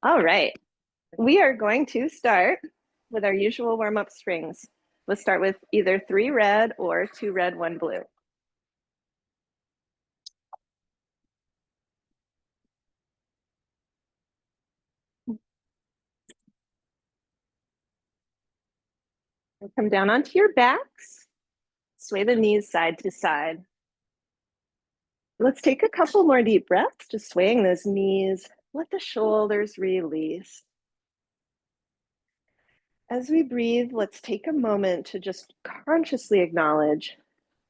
All right, we are going to start with our usual warm-up strings. Let's start with either 3 red or 2 red, 1 blue. Come down onto your backs, sway the knees side to side. Let's take a couple more deep breaths, just swaying those knees. Let the shoulders release. As we breathe, let's take a moment to just consciously acknowledge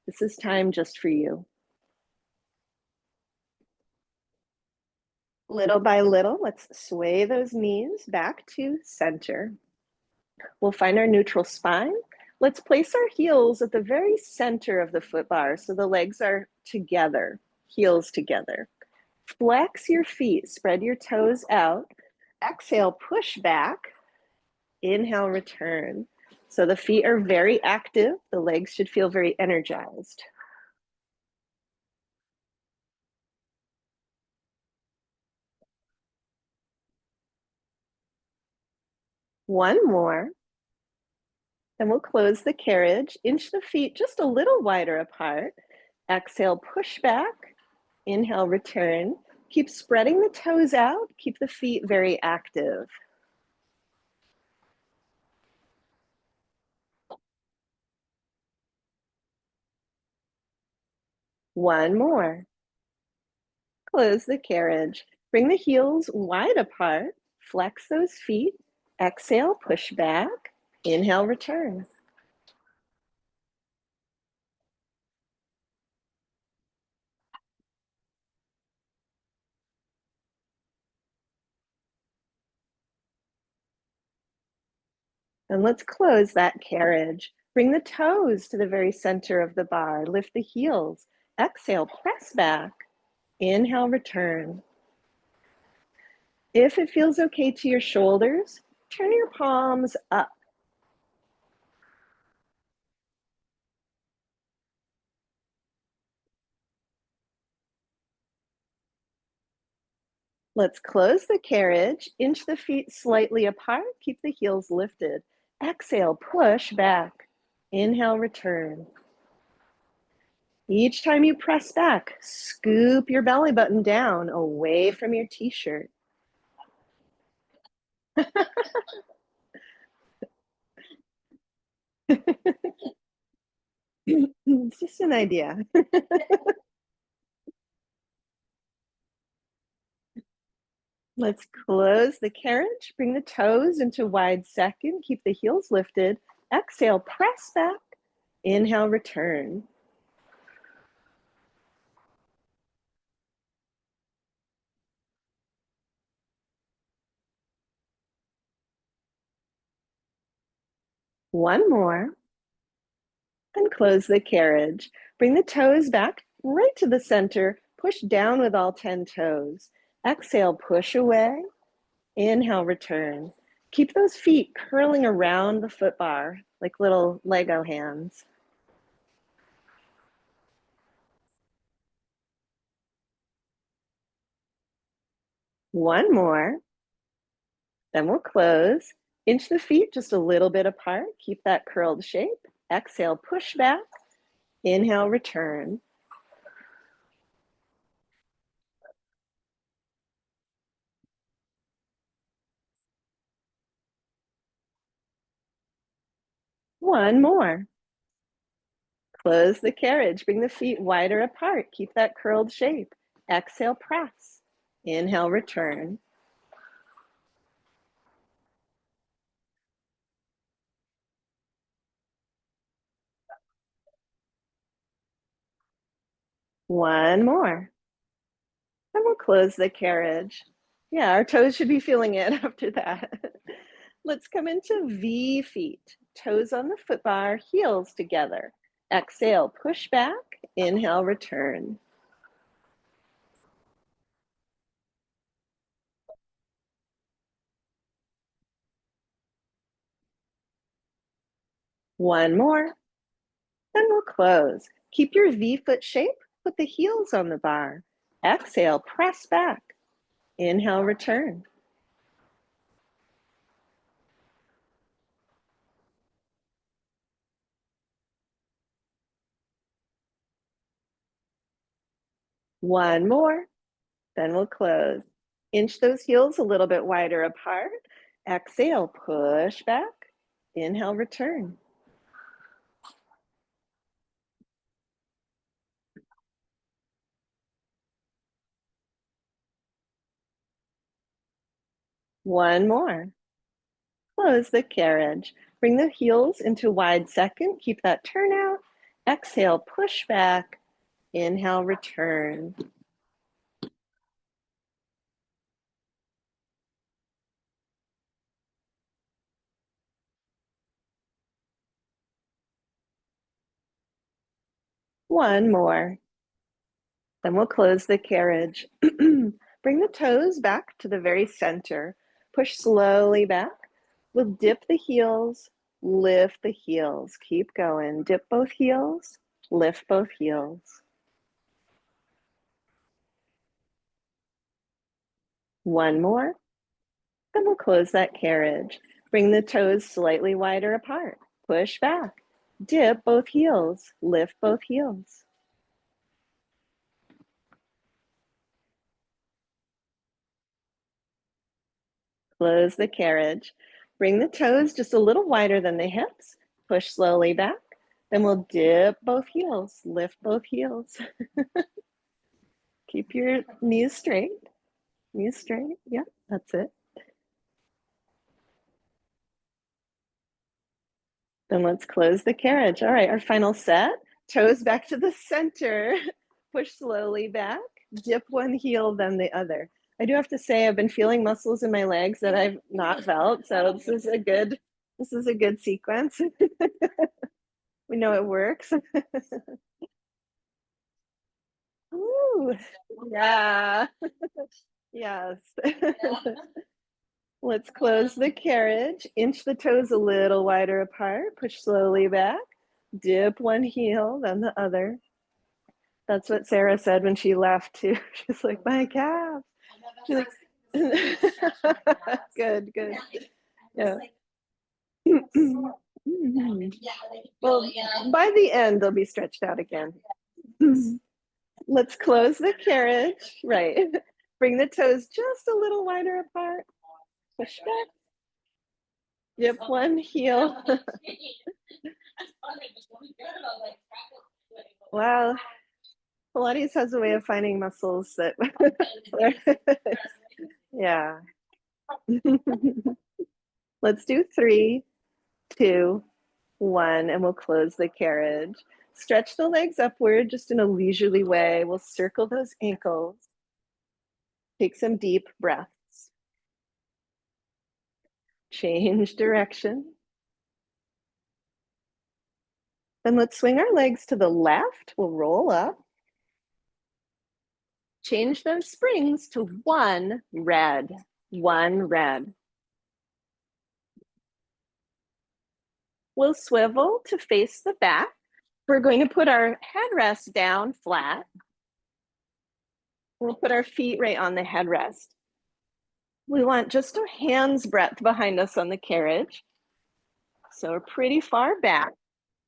this is time just for you. Little by little, let's sway those knees back to center. We'll find our neutral spine. Let's place our heels at the very center of the foot bar so the legs are together, heels together. Flex your feet, spread your toes out. Exhale, push back. Inhale, return. So the feet are very active. The legs should feel very energized. One more. Then we'll close the carriage, inch the feet just a little wider apart. Exhale, push back. Inhale, return. Keep spreading the toes out. Keep the feet very active. One more. Close the carriage. Bring the heels wide apart. Flex those feet. Exhale, push back. Inhale, return. And let's close that carriage. Bring the toes to the very center of the bar. Lift the heels. Exhale, press back. Inhale, return. If it feels okay to your shoulders, turn your palms up. Let's close the carriage, inch the feet slightly apart, keep the heels lifted. Exhale, push back. Inhale, return. Each time you press back, scoop your belly button down away from your t-shirt. It's just an idea. Let's close the carriage, bring the toes into wide second, keep the heels lifted. Exhale, press back. Inhale, return. One more. And close the carriage. Bring the toes back right to the center. Push down with all 10 toes. Exhale, push away. Inhale, return. Keep those feet curling around the foot bar like little Lego hands. One more. Then we'll close. Inch the feet just a little bit apart. Keep that curled shape. Exhale, push back. Inhale, return. One more. Close the carriage. Bring the feet wider apart. Keep that curled shape. Exhale, press. Inhale, return. One more. And we'll close the carriage. Yeah, our toes should be feeling it after that. Let's come into V feet. Toes on the foot bar, heels together. Exhale, push back. Inhale, return. One more. Then we'll close. Keep your V foot shape. Put the heels on the bar. Exhale, press back. Inhale, return. One more, then we'll close. Inch those heels a little bit wider apart. Exhale, push back. Inhale, return. One more. Close the carriage. Bring the heels into wide second. Keep that turnout. Exhale, push back. Inhale, return. One more. Then we'll close the carriage. Bring the toes back to the very center. Push slowly back. We'll dip the heels, lift the heels. Keep going. Dip both heels, lift both heels. One more. Then we'll close that carriage. Bring the toes slightly wider apart. Push back. Dip both heels, lift both heels. Close the carriage. Bring the toes just a little wider than the hips. Push slowly back. Then we'll dip both heels, lift both heels. Keep your knees straight. Knees straight. Yeah, that's it. Then let's close the carriage. All right, our final set. Toes back to the center. Push slowly back. Dip one heel, then the other. I do have to say I've been feeling muscles in my legs that I've not felt. So this is a good sequence. We know it works. Ooh, yeah. Yes. Let's close the carriage. Inch the toes a little wider apart. Push slowly back. Dip one heel, then the other. That's what Sarah said when she left too. She's like, my calf. She's like, good, good. Yeah. Well, by the end, they'll be stretched out again. Let's close the carriage. Right. Bring the toes just a little wider apart. Push back. Dip one heel. Wow. Pilates has a way of finding muscles that, yeah. Let's do 3, 2, 1, and we'll close the carriage. Stretch the legs upward just in a leisurely way. We'll circle those ankles. Take some deep breaths. Change direction. Then let's swing our legs to the left. We'll roll up. Change those springs to one red. One red. We'll swivel to face the back. We're going to put our headrest down flat. We'll put our feet right on the headrest. We want just a hand's breadth behind us on the carriage. So we're pretty far back.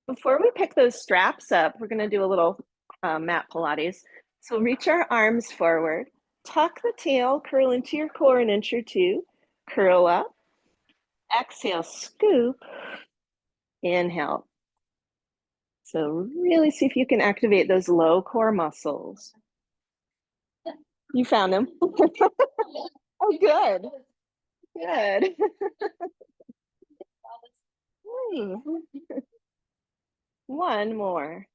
Before we pick those straps up, we're going to do a little mat Pilates. So reach our arms forward, tuck the tail, curl into your core an inch or two, curl up, exhale, scoop, inhale. So really see if you can activate those low core muscles. You found them. Oh, good. Good. One more.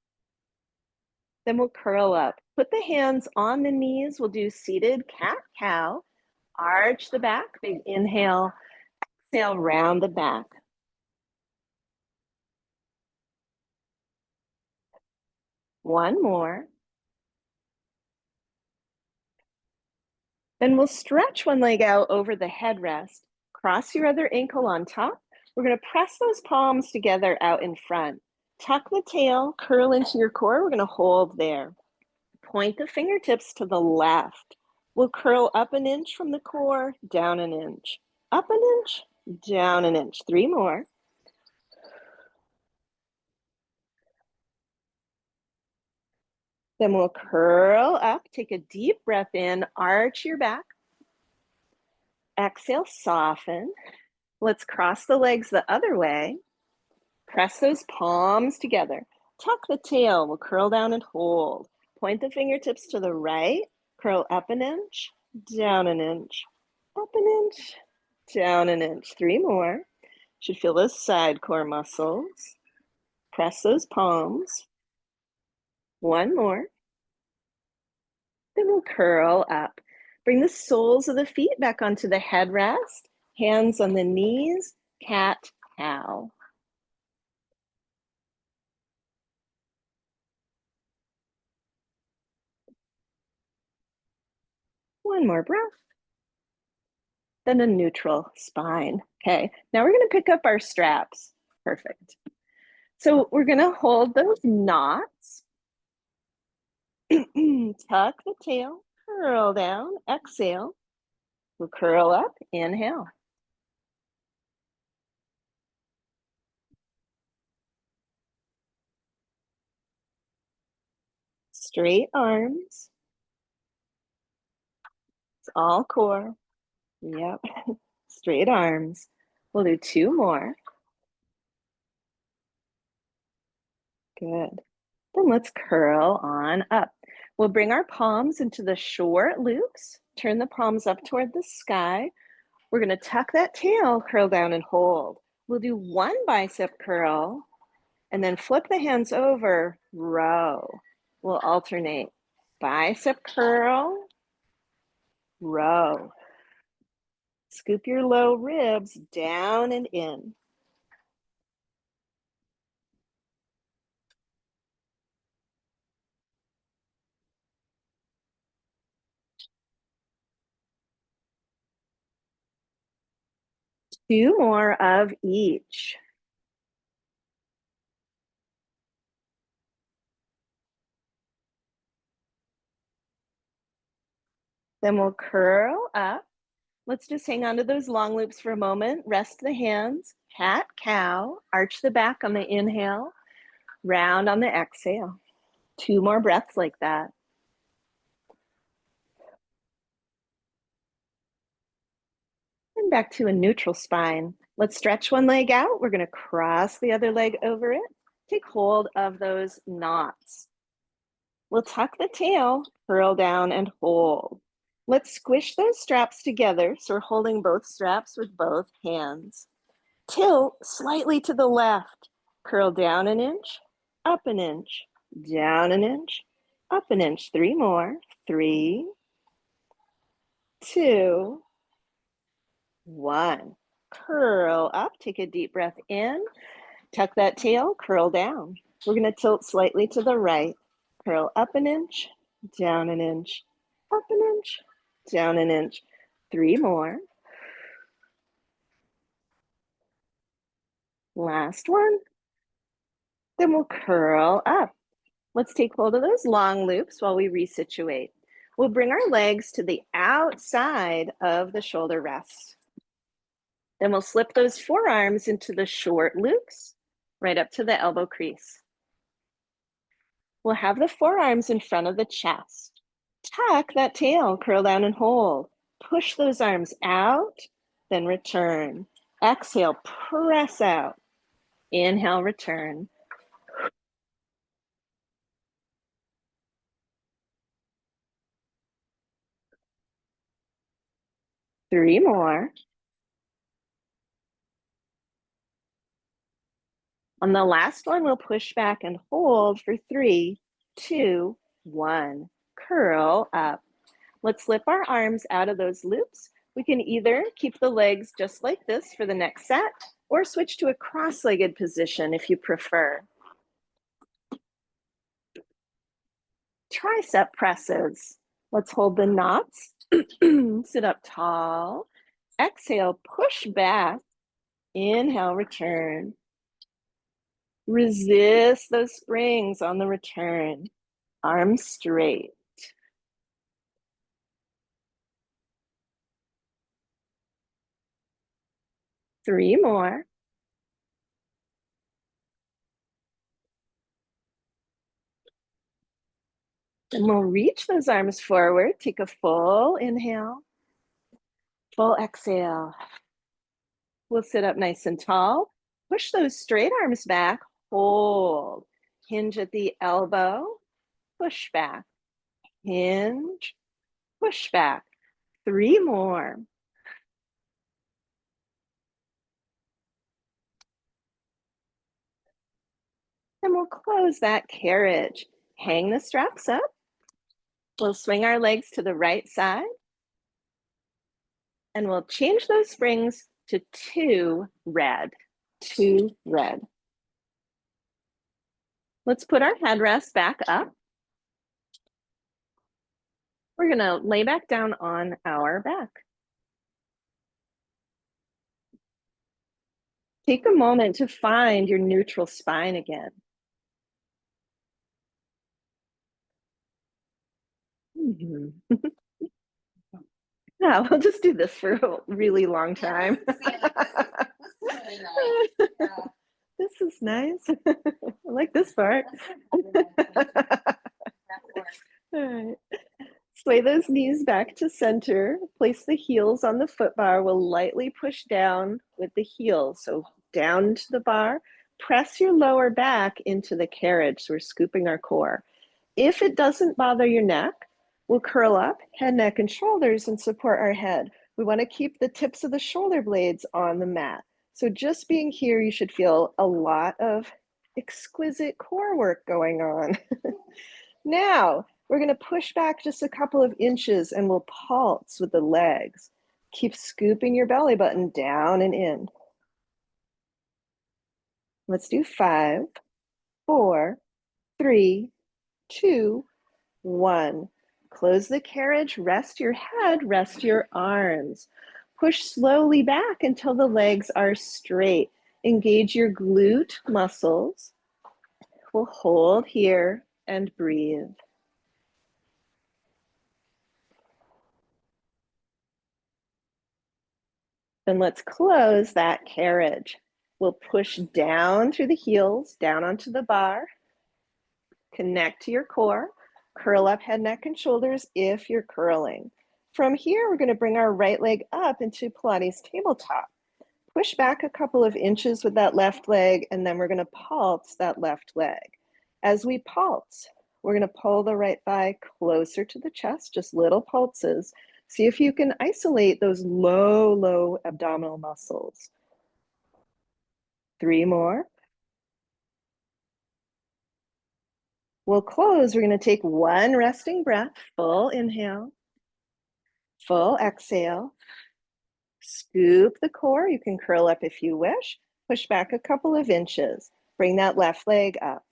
Then we'll curl up. Put the hands on the knees. We'll do seated cat-cow. Arch the back, big inhale. Exhale, round the back. One more. Then we'll stretch one leg out over the headrest. Cross your other ankle on top. We're going to press those palms together out in front. Tuck the tail, curl into your core. We're going to hold there. Point the fingertips to the left. We'll curl up an inch from the core, down an inch. Up an inch, down an inch. 3 more. Then we'll curl up, take a deep breath in, arch your back. Exhale, soften. Let's cross the legs the other way. Press those palms together. Tuck the tail, we'll curl down and hold. Point the fingertips to the right, curl up an inch, down an inch, up an inch, down an inch. 3 more. Should feel those side core muscles. Press those palms. 1 more. Then we'll curl up. Bring the soles of the feet back onto the headrest, hands on the knees, cat, cow. One more breath. Then a neutral spine. Okay, now we're going to pick up our straps. Perfect. So we're going to hold those knots. Tuck the tail, curl down, exhale. We'll curl up, inhale. Straight arms. It's all core. Yep. Straight arms. We'll do 2 more. Good. Then let's curl on up. We'll bring our palms into the short loops. Turn the palms up toward the sky. We're going to tuck that tail, curl down and hold. We'll do 1 bicep curl and then flip the hands over, row. We'll alternate. Bicep curl, row. Scoop your low ribs down and in. Two more of each. Then we'll curl up. Let's just hang on to those long loops for a moment. Rest the hands, cat, cow, arch the back on the inhale, round on the exhale. 2 more breaths like that. And back to a neutral spine. Let's stretch one leg out. We're going to cross the other leg over it. Take hold of those knots. We'll tuck the tail, curl down and hold. Let's squish those straps together. So we're holding both straps with both hands. Tilt slightly to the left. Curl down an inch, up an inch, down an inch, up an inch. 3 more. 3, 2, 1. Curl up. Take a deep breath in. Tuck that tail, curl down. We're going to tilt slightly to the right. Curl up an inch, down an inch, up an inch, down an inch. 3 more. Last one. Then we'll curl up. Let's take hold of those long loops while we resituate. We'll bring our legs to the outside of the shoulder rest. Then we'll slip those forearms into the short loops, right up to the elbow crease. We'll have the forearms in front of the chest. Tuck that tail, curl down and hold. Push those arms out, then return. Exhale, press out. Inhale, return. Three more. On the last one, we'll push back and hold for 3, 2, 1. Curl up. Let's slip our arms out of those loops. We can either keep the legs just like this for the next set or switch to a cross-legged position if you prefer. Tricep presses. Let's hold the knots. Sit up tall. Exhale, push back. Inhale, return. Resist those springs on the return. Arms straight. 3 more. And we'll reach those arms forward. Take a full inhale, full exhale. We'll sit up nice and tall. Push those straight arms back. Hold. Hinge at the elbow. Push back. Hinge. Push back. 3 more. And we'll close that carriage. Hang the straps up. We'll swing our legs to the right side. And we'll change those springs to 2 red. 2 red. Let's put our headrest back up. We're gonna lay back down on our back. Take a moment to find your neutral spine again. Yeah, we'll just do this for a really long time. This is nice. I like this part. All right. Sway those knees back to center. Place the heels on the foot bar. We'll lightly push down with the heels. So down to the bar. Press your lower back into the carriage. So we're scooping our core. If it doesn't bother your neck, we'll curl up, head, neck, and shoulders and support our head. We want to keep the tips of the shoulder blades on the mat. So just being here, you should feel a lot of exquisite core work going on. Now, we're going to push back just a couple of inches and we'll pulse with the legs. Keep scooping your belly button down and in. Let's do 5, 4, 3, 2, 1. Close the carriage, rest your head, rest your arms. Push slowly back until the legs are straight. Engage your glute muscles. We'll hold here and breathe. Then let's close that carriage. We'll push down through the heels, down onto the bar. Connect to your core. Curl up head, neck, and shoulders if you're curling. From here, we're going to bring our right leg up into Pilates tabletop. Push back a couple of inches with that left leg, and then we're going to pulse that left leg. As we pulse, we're going to pull the right thigh closer to the chest, just little pulses. See if you can isolate those low abdominal muscles. 3 more. We'll close. We're going to take 1 resting breath, full inhale, full exhale. Scoop the core. You can curl up if you wish. Push back a couple of inches. Bring that left leg up.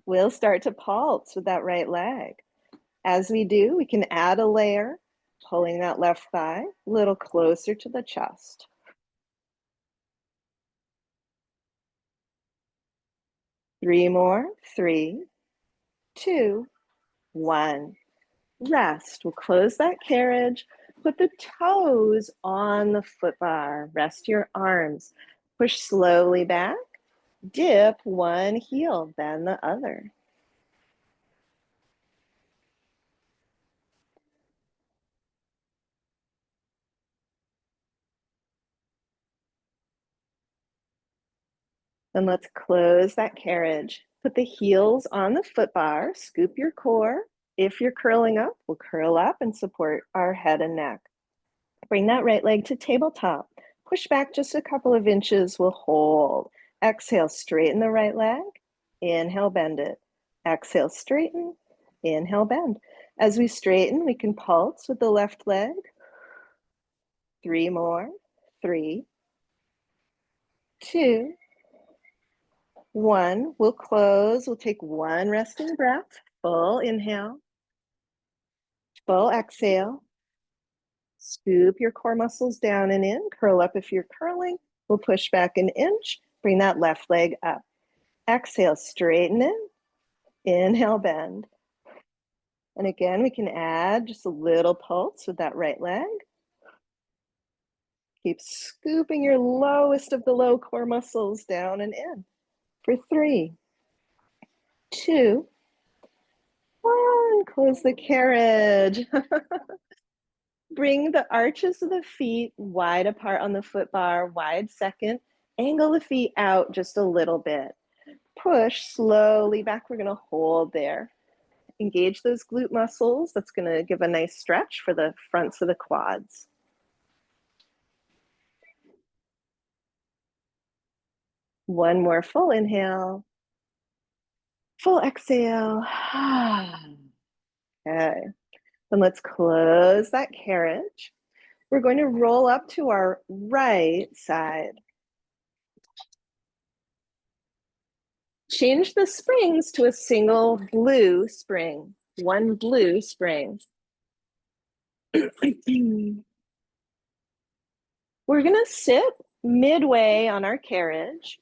We'll start to pulse with that right leg. As we do, we can add a layer, pulling that left thigh a little closer to the chest. 3 more. 3, 2, 1. Rest. We'll close that carriage. Put the toes on the foot bar. Rest your arms. Push slowly back. Dip one heel, then the other. Then let's close that carriage. Put the heels on the foot bar. Scoop your core. If you're curling up, we'll curl up and support our head and neck. Bring that right leg to tabletop. Push back just a couple of inches. We'll hold. Exhale, straighten the right leg. Inhale, bend it. Exhale, straighten. Inhale, bend. As we straighten, we can pulse with the left leg. 3 more. 3, 2, 1. We'll close. We'll take 1 resting breath. Full inhale. Full exhale. Scoop your core muscles down and in. Curl up if you're curling. We'll push back an inch. Bring that left leg up. Exhale, straighten it. Inhale, bend. And again, we can add just a little pulse with that right leg. Keep scooping your lowest of the low core muscles down and in. For 3, 2, 1. And close the carriage. Bring the arches of the feet wide apart on the foot bar, wide second. Angle the feet out just a little bit. Push slowly back. We're going to hold there. Engage those glute muscles. That's going to give a nice stretch for the fronts of the quads. One more full inhale. Full exhale. Okay. Then let's close that carriage. We're going to roll up to our right side. Change the springs to a single blue spring. One blue spring. We're going to sit midway on our carriage.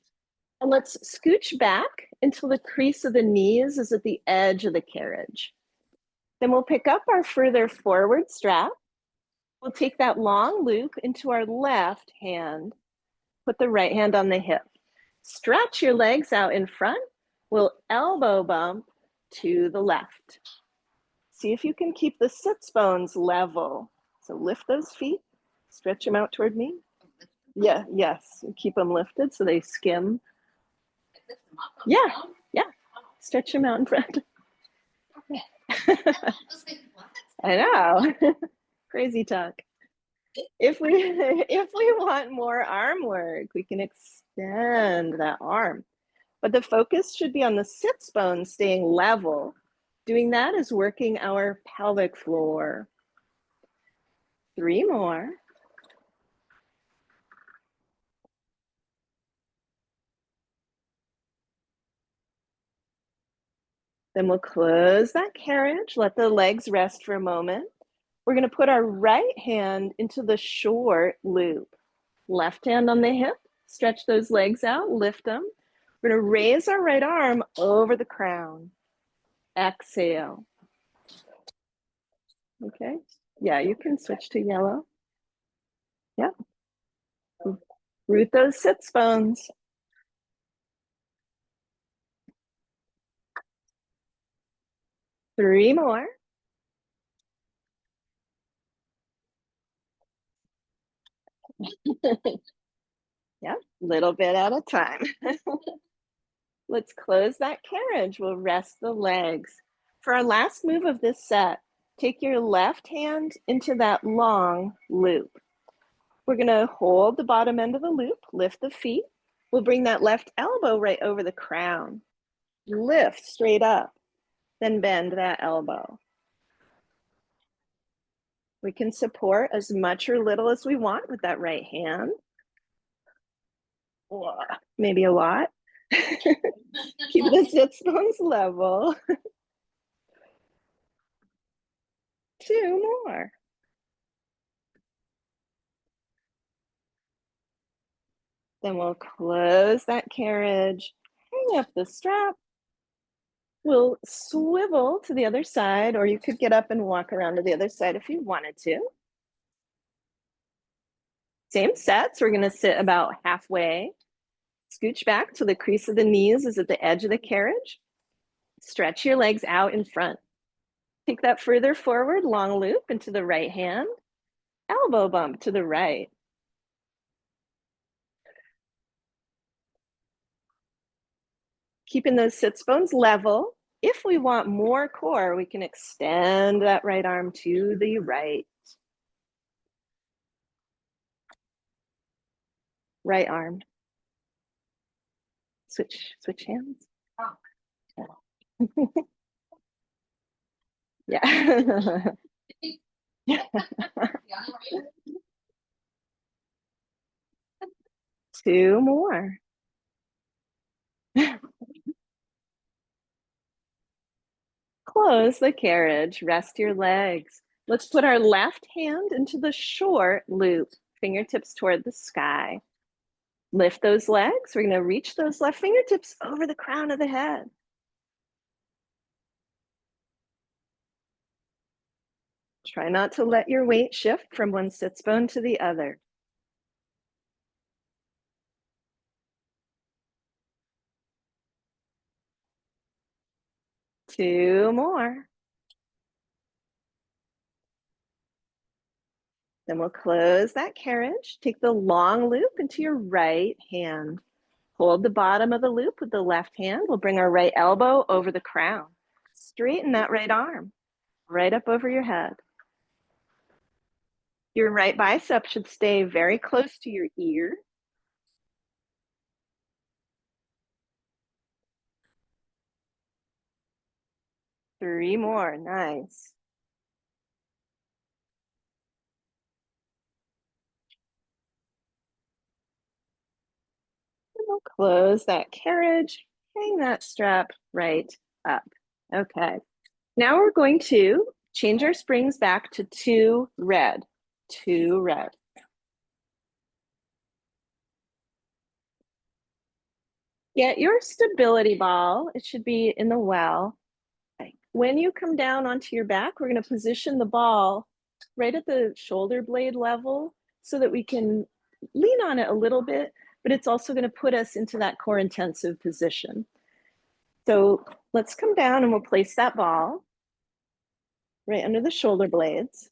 And let's scooch back until the crease of the knees is at the edge of the carriage. Then we'll pick up our further forward strap. We'll take that long loop into our left hand. Put the right hand on the hip. Stretch your legs out in front. We'll elbow bump to the left. See if you can keep the sits bones level. So lift those feet, stretch them out toward me. Yeah, yes, keep them lifted so they skim. Yeah, yeah, stretch them out in front. I know, crazy talk. If we want more arm work, we can extend that arm. But the focus should be on the sits bones staying level. Doing that is working our pelvic floor. 3 more. Then we'll close that carriage, let the legs rest for a moment. We're going to put our right hand into the short loop. Left hand on the hip, stretch those legs out, lift them. We're going to raise our right arm over the crown. Exhale. Okay. Yeah, you can switch to yellow. Yeah. Root those sits bones. 3 more. Yeah, little bit at a time. Let's close that carriage. We'll rest the legs. For our last move of this set, take your left hand into that long loop. We're going to hold the bottom end of the loop, lift the feet. We'll bring that left elbow right over the crown. Lift straight up, then bend that elbow. We can support as much or little as we want with that right hand. Maybe a lot. Keep the sits bones level. 2 more. Then we'll close that carriage, hang up the strap. We'll swivel to the other side, or you could get up and walk around to the other side if you wanted to. Same sets, we're gonna sit about halfway. Scooch back till the crease of the knees is at the edge of the carriage. Stretch your legs out in front. Take that further forward, long loop into the right hand. Elbow bump to the right. Keeping those sits bones level. If we want more core, we can extend that right arm to the right. Right arm. Switch hands. Yeah. 2 more. Close the carriage, rest your legs. Let's put our left hand into the short loop, fingertips toward the sky. Lift those legs. We're going to reach those left fingertips over the crown of the head. Try not to let your weight shift from one sits bone to the other. 2 more. Then we'll close that carriage. Take the long loop into your right hand. Hold the bottom of the loop with the left hand. We'll bring our right elbow over the crown. Straighten that right arm right up over your head. Your right bicep should stay very close to your ear. Three more, nice. And we'll close that carriage, hang that strap right up. Okay, now we're going to change our springs back to two red. Get your stability ball. It should be in the well. When you come down onto your back, we're going to position the ball right at the shoulder blade level so that we can lean on it a little bit, but it's also going to put us into that core intensive position. So let's come down and we'll place that ball right under the shoulder blades.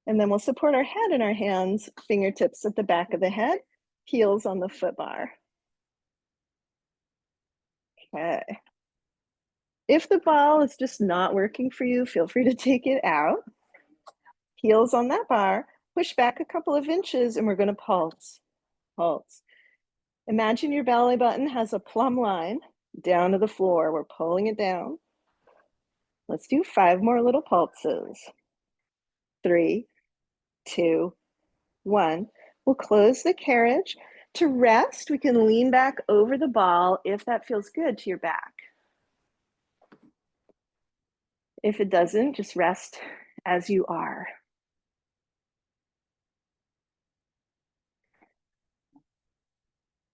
And then we'll support our head in our hands, fingertips at the back of the head, heels on the foot bar. Okay. If the ball is just not working for you, feel free to take it out. Heels on that bar, push back a couple of inches, and we're going to pulse. Pulse. Imagine your belly button has a plumb line down to the floor. We're pulling it down. Let's do 5 more little pulses. 3, 2, 1. We'll close the carriage. To rest, we can lean back over the ball if that feels good to your back. If it doesn't, just rest as you are.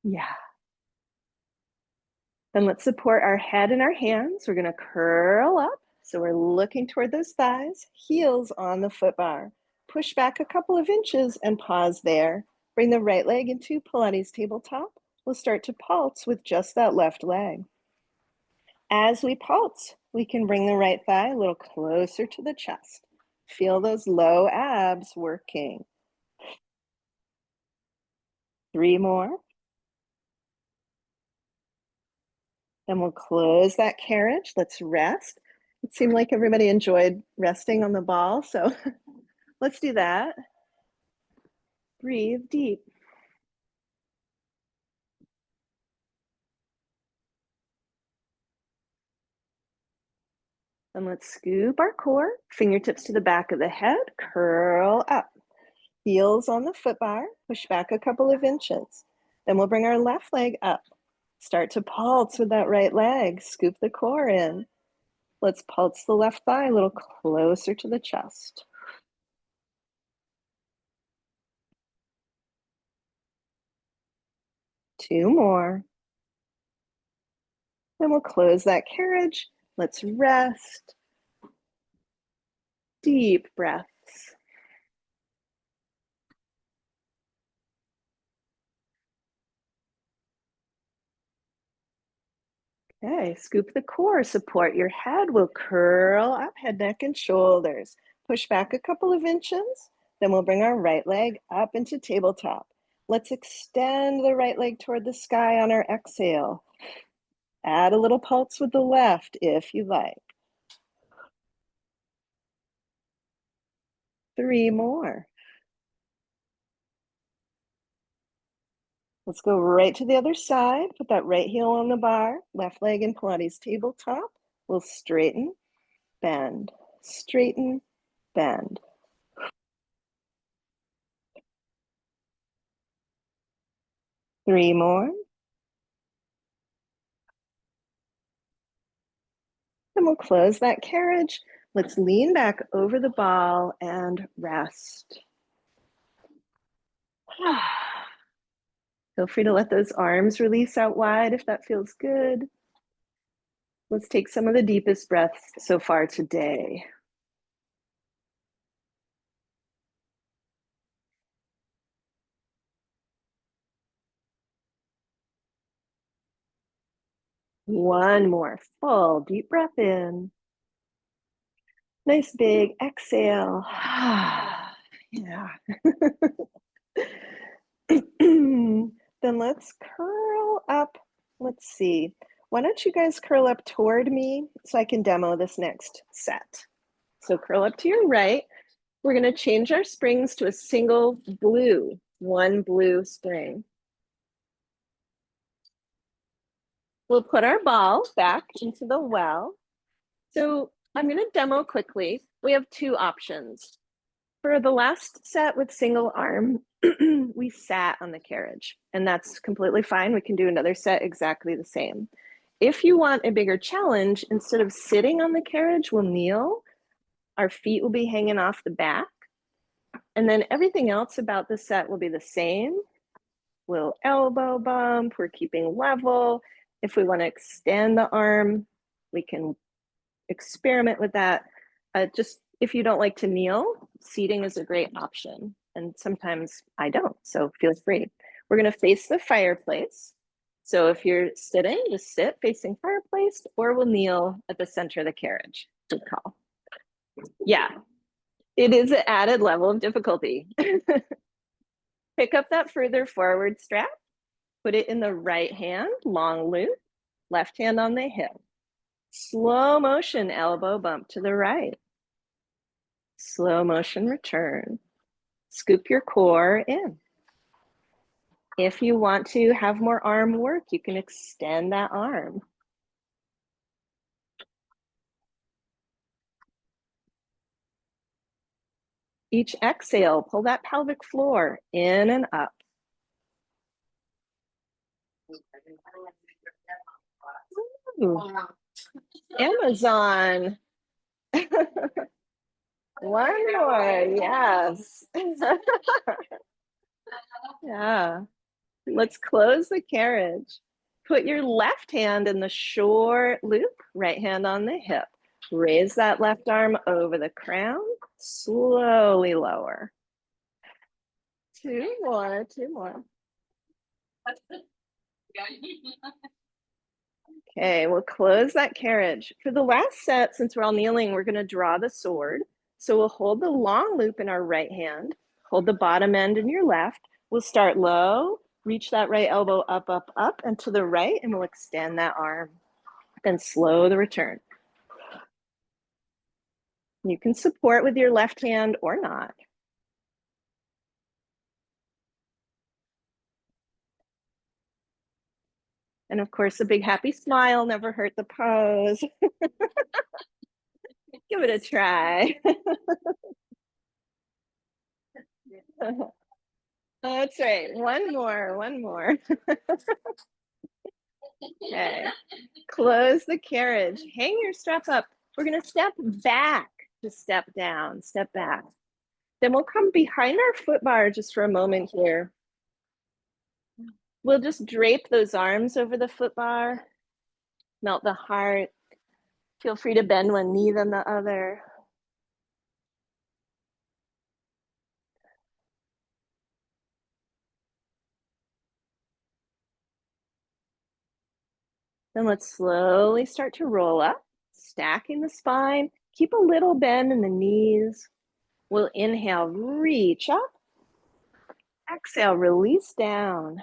Yeah. Then let's support our head in our hands. We're going to curl up. So we're looking toward those thighs, heels on the foot bar. Push back a couple of inches and pause there. Bring the right leg into Pilates tabletop. We'll start to pulse with just that left leg. As we pulse, we can bring the right thigh a little closer to the chest. Feel those low abs working. 3 more. Then we'll close that carriage. Let's rest. It seemed like everybody enjoyed resting on the ball, so let's do that. Breathe deep. And let's scoop our core, fingertips to the back of the head, curl up. Heels on the foot bar, push back a couple of inches. Then we'll bring our left leg up. Start to pulse with that right leg. Scoop the core in. Let's pulse the left thigh a little closer to the chest. Two more. Then we'll close that carriage. Let's rest. Deep breaths. Okay, scoop the core, support your head. We'll curl up, head, neck, and shoulders. Push back a couple of inches. Then we'll bring our right leg up into tabletop. Let's extend the right leg toward the sky on our exhale. Add a little pulse with the left if you like. 3 more. Let's go right to the other side. Put that right heel on the bar, left leg in Pilates tabletop. We'll straighten, bend, straighten, bend. 3 more. Then we'll close that carriage. Let's lean back over the ball and rest. Feel free to let those arms release out wide if that feels good. Let's take some of the deepest breaths so far today. One more full deep breath in. Nice big exhale. Yeah. Then let's curl up. Let's see. Why don't you guys curl up toward me so I can demo this next set? So curl up to your right. We're going to change our springs to a single blue, one blue spring. We'll put our ball back into the well. So I'm going to demo quickly. We have two options. For the last set with single arm, we sat on the carriage, and that's completely fine. We can do another set exactly the same. If you want a bigger challenge, instead of sitting on the carriage, we'll kneel. Our feet will be hanging off the back. And then everything else about the set will be the same. We'll elbow bump, we're keeping level. If we want to extend the arm, we can experiment with that. Just if you don't like to kneel, seating is a great option. And sometimes I don't, so feel free. We're going to face the fireplace. So if you're sitting, just sit facing fireplace, or we'll kneel at the center of the carriage. Good call. Yeah, it is an added level of difficulty. Pick up that further forward strap, put it in the right hand, long loop, left hand on the hip. Slow motion elbow bump to the right. Slow motion return. Scoop your core in. If you want to have more arm work, you can extend that arm. Each exhale, pull that pelvic floor in and up. Ooh. Amazon. One more, yes. Yeah. Let's close the carriage. Put your left hand in the short loop, right hand on the hip. Raise that left arm over the crown, slowly lower. Two more, two more. Okay, we'll close that carriage. For the last set, since we're all kneeling, we're gonna draw the sword. So we'll hold the long loop in our right hand, hold the bottom end in your left. We'll start low, reach that right elbow up, up, up, and to the right, and we'll extend that arm. Then slow the return. You can support with your left hand or not. And of course, a big happy smile never hurt the pose. Give it a try. That's right. One more, one more. Okay. Close the carriage. Hang your strap up. We're going to step back to step down, step back. Then we'll come behind our foot bar just for a moment here. We'll just drape those arms over the foot bar, melt the heart. Feel free to bend one knee then the other. Then let's slowly start to roll up, stacking the spine. Keep a little bend in the knees. We'll inhale, reach up. Exhale, release down.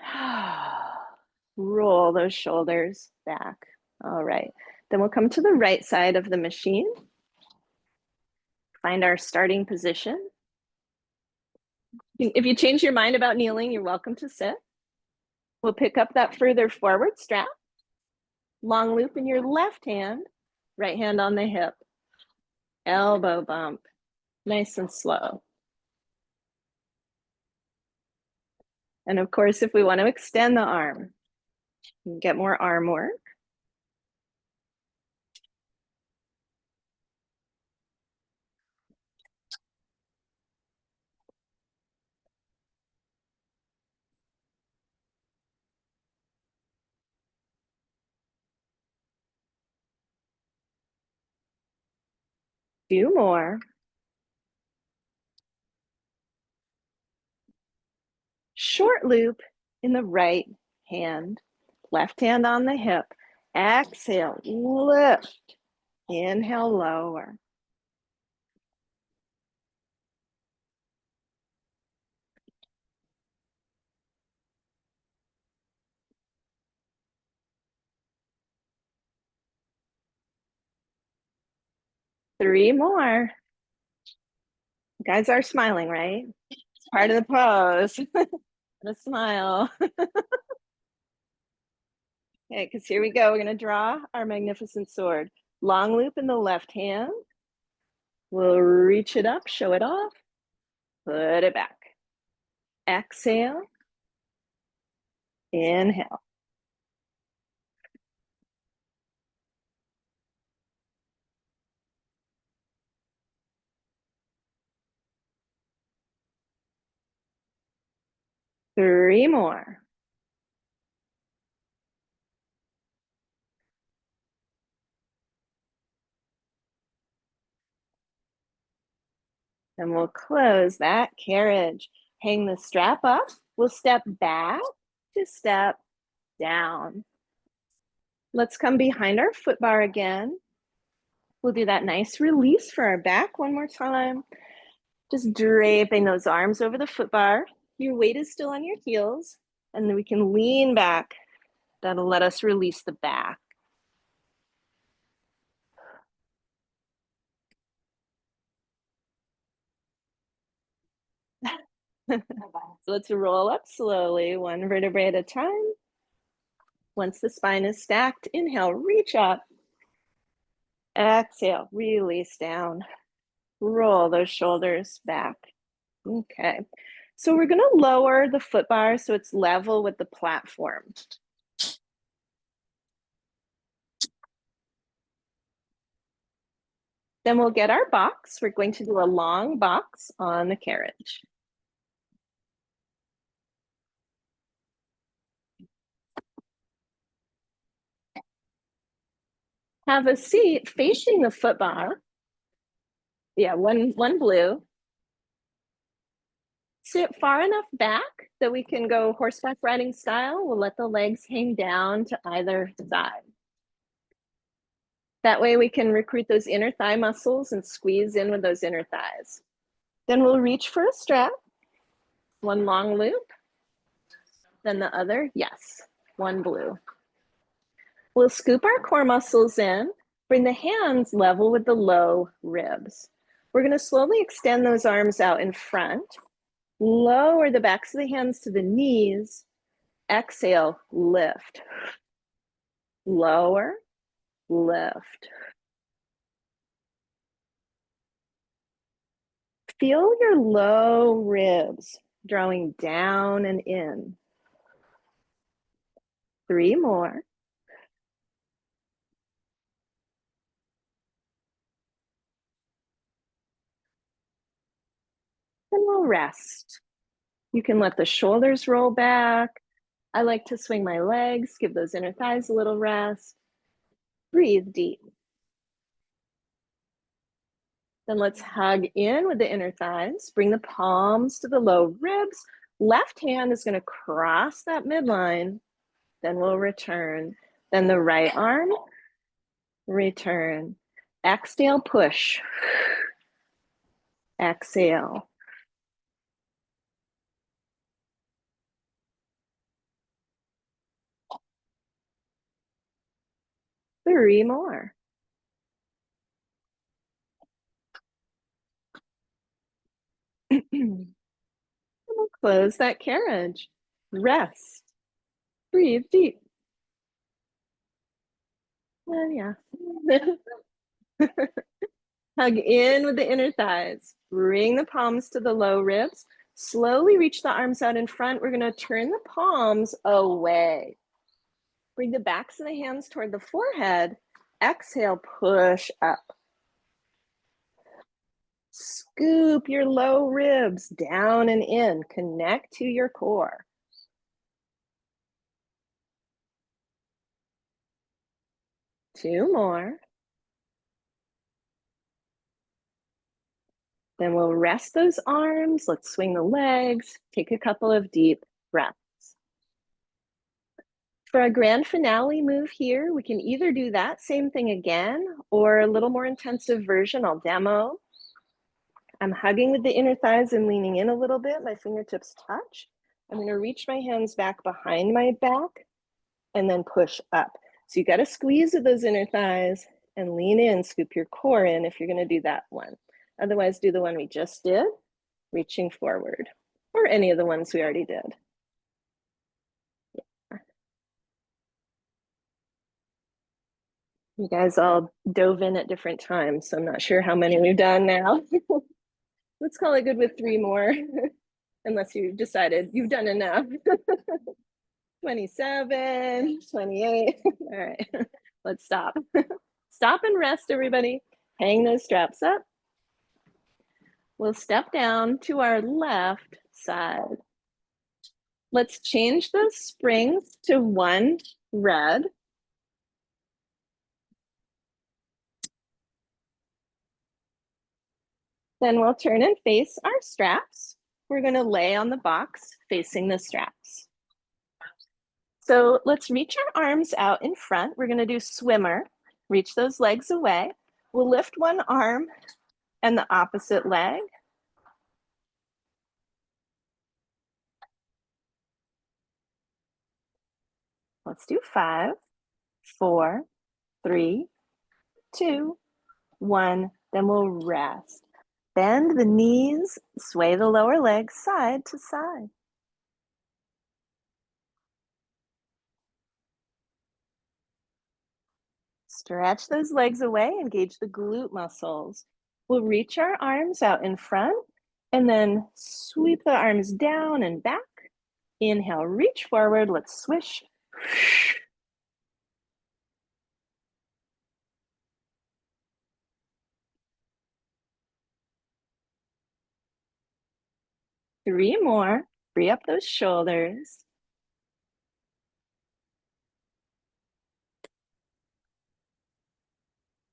Roll those shoulders back. All right. Then we'll come to the right side of the machine. Find our starting position. If you change your mind about kneeling, you're welcome to sit. We'll pick up that further forward strap. Long loop in your left hand, right hand on the hip. Elbow bump, nice and slow. And of course, if we want to extend the arm, get more arm work. Two more. Short loop in the right hand, left hand on the hip. Exhale, lift. Inhale, lower. 3 more. You guys are smiling, right? It's part of the pose. A smile. Okay, because here we go. We're going to draw our magnificent sword. Long loop in the left hand. We'll reach it up, show it off, put it back. Exhale, inhale. Three more. And we'll close that carriage. Hang the strap up. We'll step back to step down. Let's come behind our foot bar again. We'll do that nice release for our back one more time. Just draping those arms over the foot bar. Your weight is still on your heels, and then we can lean back. That'll let us release the back. So let's roll up slowly, one vertebrae at a time. Once the spine is stacked, inhale, reach up. Exhale, release down. Roll those shoulders back. Okay, so we're gonna lower the foot bar so it's level with the platform. Then we'll get our box. We're going to do a long box on the carriage. Have a seat facing the foot bar. Yeah, one blue. Sit far enough back that we can go horseback riding style. We'll let the legs hang down to either side. That way we can recruit those inner thigh muscles and squeeze in with those inner thighs. Then we'll reach for a strap. One long loop. Then the other, yes, one blue. We'll scoop our core muscles in, bring the hands level with the low ribs. We're going to slowly extend those arms out in front. Lower the backs of the hands to the knees. Exhale, lift. Lower, lift. Feel your low ribs drawing down and in. 3 more. And we'll rest. You can let the shoulders roll back. I like to swing my legs, give those inner thighs a little rest. Breathe deep. Then let's hug in with the inner thighs. Bring the palms to the low ribs. Left hand is going to cross that midline. Then we'll return. Then the right arm, return. Exhale, push. Exhale. Three more. We'll close that carriage. Rest. Breathe deep. And yeah. Hug in with the inner thighs. Bring the palms to the low ribs. Slowly reach the arms out in front. We're going to turn the palms away. Bring the backs of the hands toward the forehead. Exhale, push up. Scoop your low ribs down and in. Connect to your core. Two more. Then we'll rest those arms. Let's swing the legs. Take a couple of deep breaths. For a grand finale move here, we can either do that same thing again or a little more intensive version I'll demo. I'm hugging with the inner thighs and leaning in a little bit. My fingertips touch. I'm going to reach my hands back behind my back and then push up. So you got to squeeze with those inner thighs and lean in, scoop your core in if you're going to do that one. Otherwise, do the one we just did, reaching forward, or any of the ones we already did. Yeah. You guys all dove in at different times, so I'm not sure how many we've done now. Let's call it good with 3 more, unless you decided you've done enough. 27, 28. All right, let's stop. Stop and rest, everybody. Hang those straps up. We'll step down to our left side. Let's change those springs to 1 red. Then we'll turn and face our straps. We're going to lay on the box facing the straps. So let's reach our arms out in front. We're going to do swimmer. Reach those legs away. We'll lift one arm and the opposite leg. Let's do 5, 4, 3, 2, 1. Then we'll rest. Bend the knees, sway the lower legs side to side. Stretch those legs away, engage the glute muscles. We'll reach our arms out in front and then sweep the arms down and back. Inhale, reach forward, let's swish. 3 more, free up those shoulders.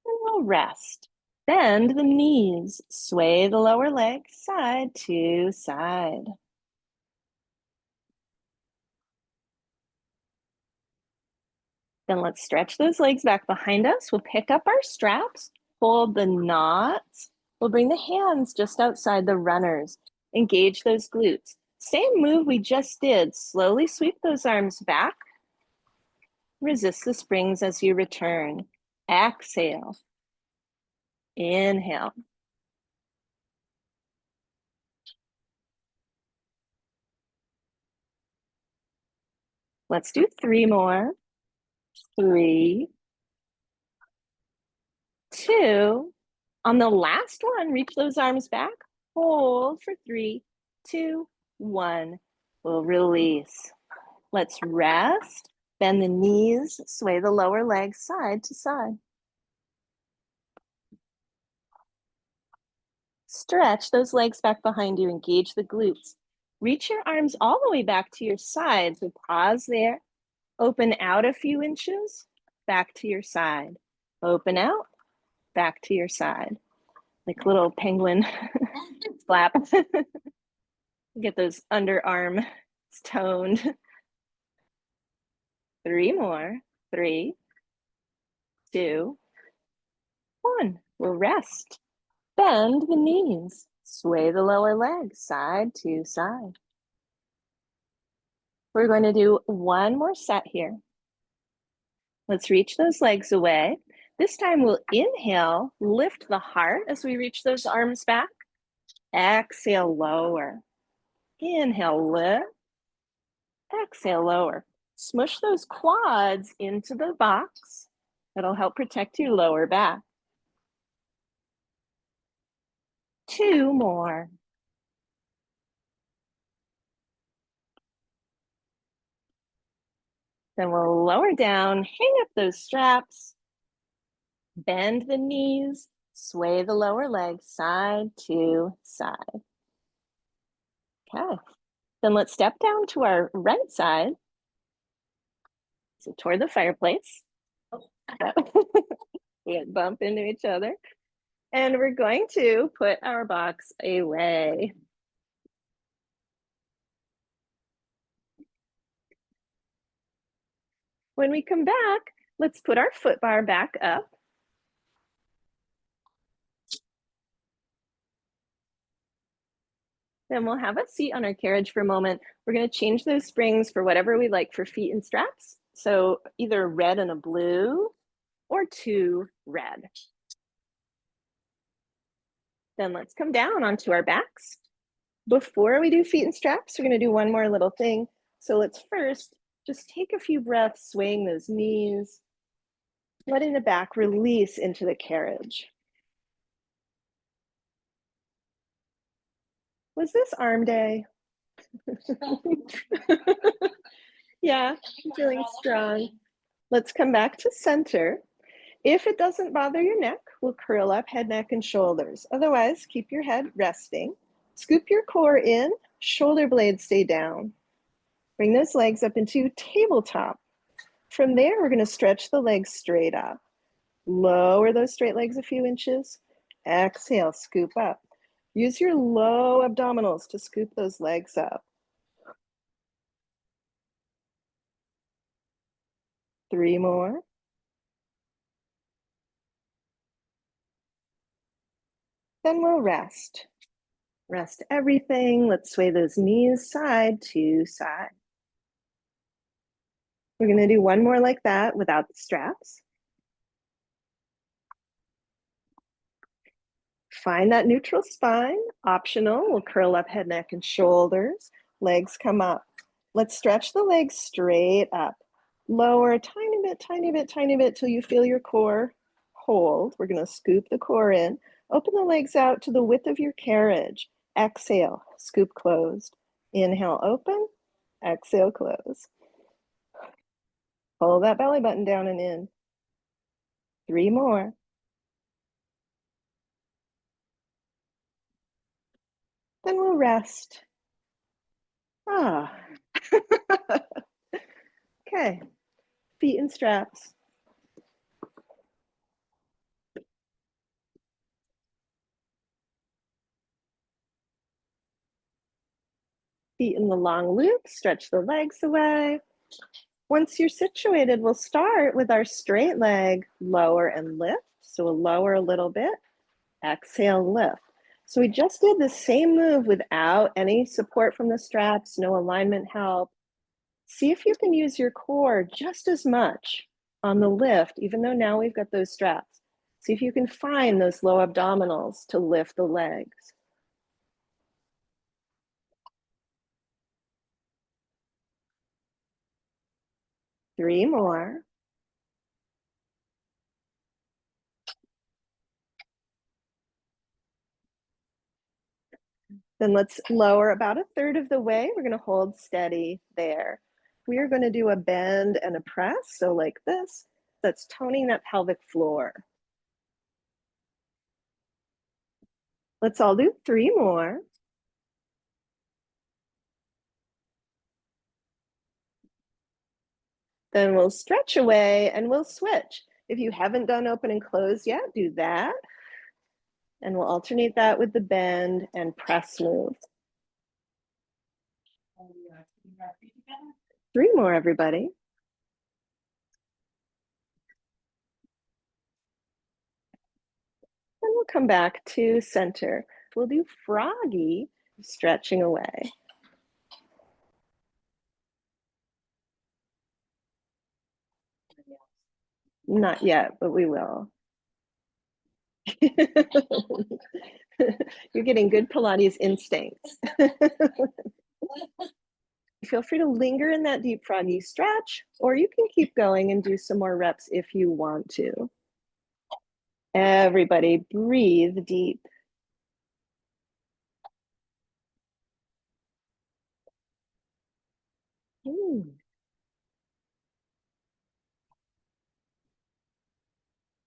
And we'll rest. Bend the knees, sway the lower leg side to side. Then let's stretch those legs back behind us. We'll pick up our straps, hold the knots. We'll bring the hands just outside the runners. Engage those glutes. Same move we just did. Slowly sweep those arms back. Resist the springs as you return. Exhale. Inhale. Let's do 3 more. 3, 2. On the last one, reach those arms back. Hold for 3, 2, 1. We'll release. Let's rest. Bend the knees, sway the lower legs side to side. Stretch those legs back behind you, engage the glutes. Reach your arms all the way back to your sides. So pause there. Open out a few inches, back to your side. Open out, back to your side. Like little penguin flap. Get those underarms toned. 3 more. 3, 2, 1. We'll rest. Bend the knees. Sway the lower legs side to side. We're going to do 1 more set here. Let's reach those legs away. This time we'll inhale, lift the heart as we reach those arms back. Exhale, lower. Inhale, lift. Exhale, lower. Smush those quads into the box. That'll help protect your lower back. 2 more. Then we'll lower down, hang up those straps, bend the knees, sway the lower legs side to side. Okay. Then let's step down to our right side. So toward the fireplace. We bump into each other. And we're going to put our box away. When we come back, let's put our foot bar back up. Then we'll have a seat on our carriage for a moment. We're going to change those springs for whatever we like for feet and straps. So either red and a blue, or 2 red. Then let's come down onto our backs. Before we do feet and straps, we're going to do one more little thing. So let's first just take a few breaths, swaying those knees, letting the back release into the carriage. Was this arm day? Yeah, I'm feeling strong. Let's come back to center. If it doesn't bother your neck, we'll curl up head, neck, and shoulders. Otherwise, keep your head resting. Scoop your core in, shoulder blades stay down. Bring those legs up into tabletop. From there, we're going to stretch the legs straight up. Lower those straight legs a few inches. Exhale, scoop up. Use your low abdominals to scoop those legs up. 3 more. Then we'll rest. Rest everything. Let's sway those knees side to side. We're going to do one more like that without the straps. Find that neutral spine. Optional, we'll curl up head, neck, and shoulders. Legs come up. Let's stretch the legs straight up. Lower a tiny bit, tiny bit, tiny bit till you feel your core hold. We're going to scoop the core in. Open the legs out to the width of your carriage. Exhale, scoop closed. Inhale, open. Exhale, close. Pull that belly button down and in. 3 more. Then we'll rest. Ah. Okay, feet and straps. Feet in the long loop, stretch the legs away. Once you're situated, we'll start with our straight leg, lower and lift. So we'll lower a little bit, exhale, lift. So we just did the same move without any support from the straps, no alignment help. See if you can use your core just as much on the lift, even though now we've got those straps. See if you can find those low abdominals to lift the legs. 3 more. Then let's lower about a third of the way. We're going to hold steady there. We are going to do a bend and a press. So like this, that's toning that pelvic floor. Let's all do 3 more. Then we'll stretch away and we'll switch. If you haven't done open and close yet, do that. And we'll alternate that with the bend and press move. 3 more, everybody. Then we'll come back to center. We'll do froggy, stretching away. Not yet, but we will. You're getting good Pilates instincts. Feel free to linger in that deep froggy stretch, or you can keep going and do some more reps if you want to. Everybody breathe deep.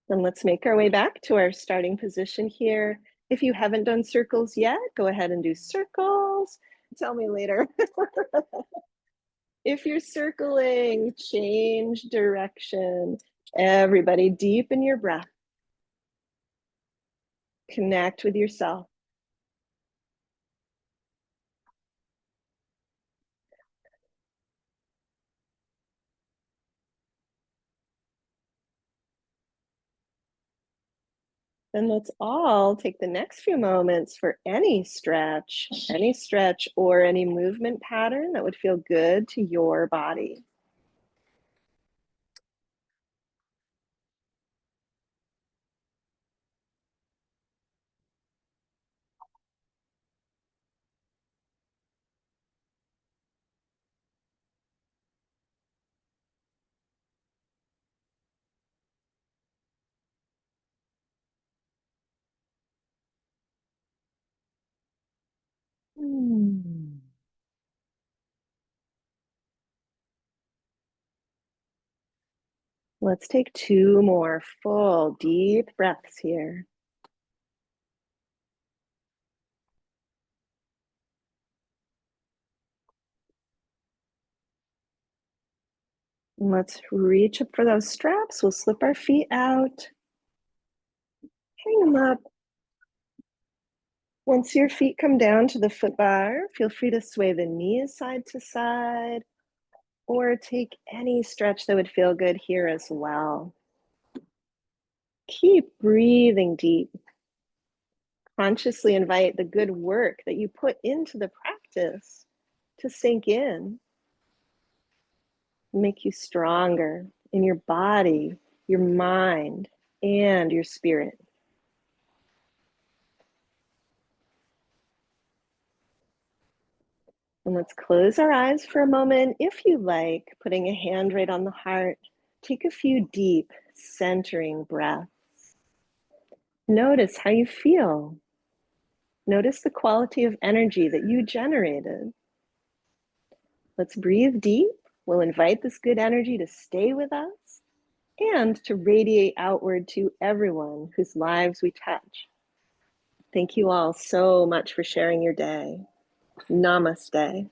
Then let's make our way back to our starting position here. If you haven't done circles yet, go ahead and do circles. Tell me later. If you're circling, change direction. Everybody deepen your breath. Connect with yourself. Then let's all take the next few moments for any stretch or any movement pattern that would feel good to your body. Let's take 2 more full, deep breaths here. Let's reach up for those straps. We'll slip our feet out, hang them up. Once your feet come down to the foot bar, feel free to sway the knees side to side or take any stretch that would feel good here as well. Keep breathing deep. Consciously invite the good work that you put into the practice to sink in, make you stronger in your body, your mind, and your spirit. And let's close our eyes for a moment. If you like, putting a hand right on the heart, take a few deep, centering breaths. Notice how you feel. Notice the quality of energy that you generated. Let's breathe deep. We'll invite this good energy to stay with us and to radiate outward to everyone whose lives we touch. Thank you all so much for sharing your day. Namaste.